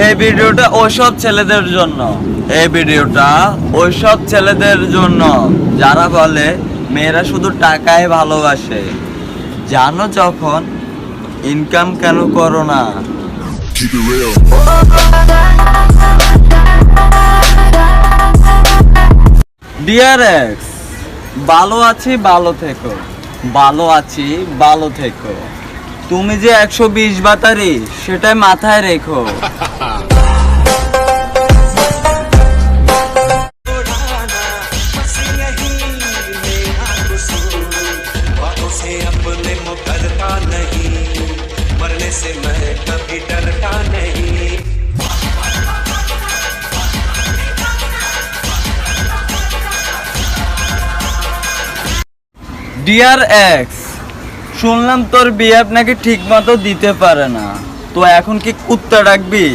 এই ভিডিওটা ওইসব ছেলেদের জন্য, যারা বলে মেয়েরা শুধু টাকায় ভালোবাসে। জানো যখন ইনকাম কেন করো না? ডিয়ার এক্স, ভালো আছি, ভালো থেকো। তুমি যে 120 বাতারি সেটাই মাথায় রেখো। ডিয়ার এক্স, শুনলাম তোর বিয়ে নাকি ঠিক মতো দিতে পারে না, তো এখন কি কুত্তা ডাকবি?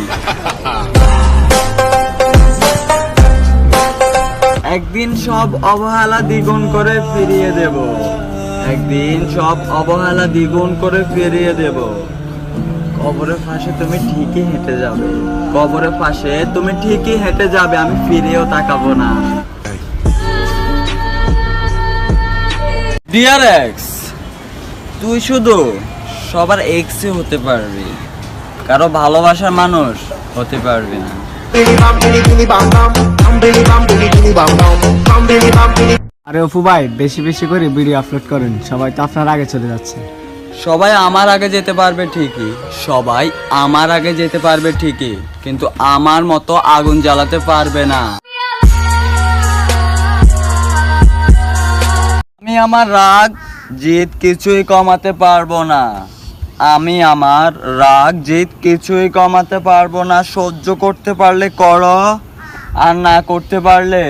একদিন সব অবহেলা দ্বিগুণ করে ফিরিয়ে দেব। কবরের পাশে তুমি ঠিকই হেঁটে যাবে, আমি ফিরেও তাকাবো না। ডিয়ার এক্স, তুই শুধু সবার এক্সই হতে পারবি, কারো ভালোবাসার মানুষ হতে পারবি না। আরে অপু ভাই, বেশি বেশি করে ভিডিও আপলোড করেন, সবাই তো আপনার আগে চলে যাচ্ছে। সবাই আমার আগে যেতে পারবে ঠিকই, কিন্তু আমার মতো আগুন জ্বালাতে পারবে না। আমি আমার রাগ জিত কিছুই কমাতে পারবো না। সহ্য করতে পারলে করো, আর না করতে পারলে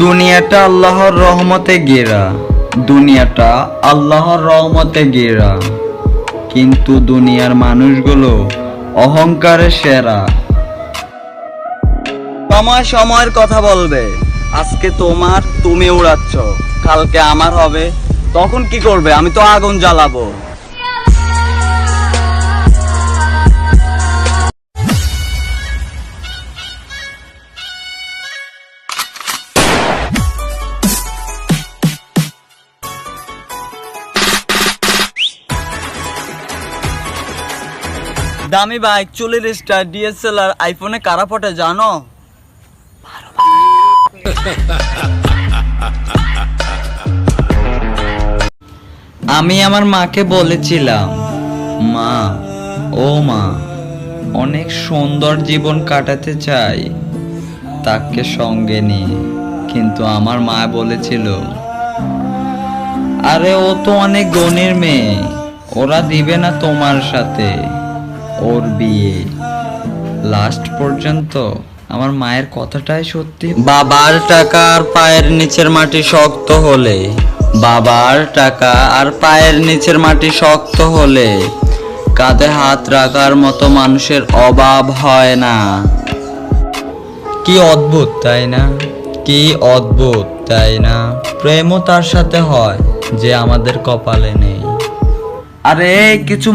দুনিয়াটা আল্লাহর রহমতে ঘেরা, কিন্তু দুনিয়ার মানুষগুলো অহংকারে সেরা। সময়ের কথা বলবে, আজকে তোমার, তুমি উড়াচ্ছ, কালকে আমার হবে, তখন কি করবে? আমি তো আগুন জ্বালাবো। দামি বাইক, চুলের স্টার, ডিএসএলআর, আইফোনে কারা পটে জানো? আমি আমার মাকে বলেছিলাম, মা অনেক সুন্দর জীবন কাটাতে চাই তাকে সঙ্গে নিয়ে, কিন্তু আমার মা বলেছিল, আরে ও তো অনেক গণের মেয়ে, ওরা দিবে না তোমার সাথে ওর বিয়ে। লাস্ট পর্যন্ত আমার মায়ের কথাটাই সত্যি। বাবার টাকা আর পায়ের নিচের মাটি শক্ত হলে কাঁধে হাত রাখার মতো মানুষের অভাব হয় না। কি অদ্ভুত তাই না? প্রেমও তার সাথে হয় যে আমাদের কপালে নেই। আরে কিছু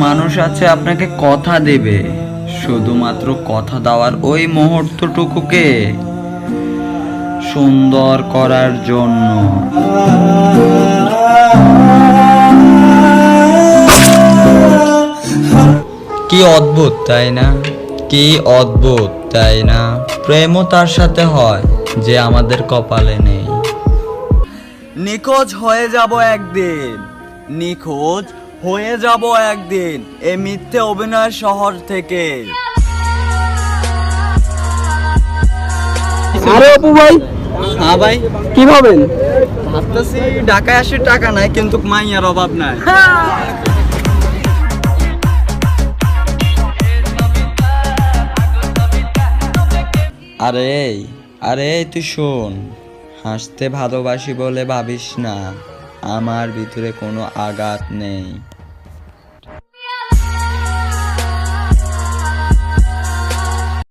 মানুষ আছে আপনাকে কথা দেবে, শুধুমাত্র কথা দেওয়ার ওই মুহূর্তটুকুকে সুন্দর করার জন্য। কি অদ্ভুত তাই না? প্রেমও তার সাথে হয় যে আমাদের কপালে নেই। নিখোঁজ হয়ে যাব একদিন এই মিথ্যে অভিনয়ের শহর থেকে। আরে অপু ভাই, হ্যাঁ ভাই, কি ভাবেন? ভাবতেছি ঢাকায় আসে টাকা নাই, কিন্তু মাইয়ার অভাব নাই। আরে তুই শোন, হাসতে ভালোবাসি বলে ভাবিস না আমার ভিতরে কোনো আঘাত নেই।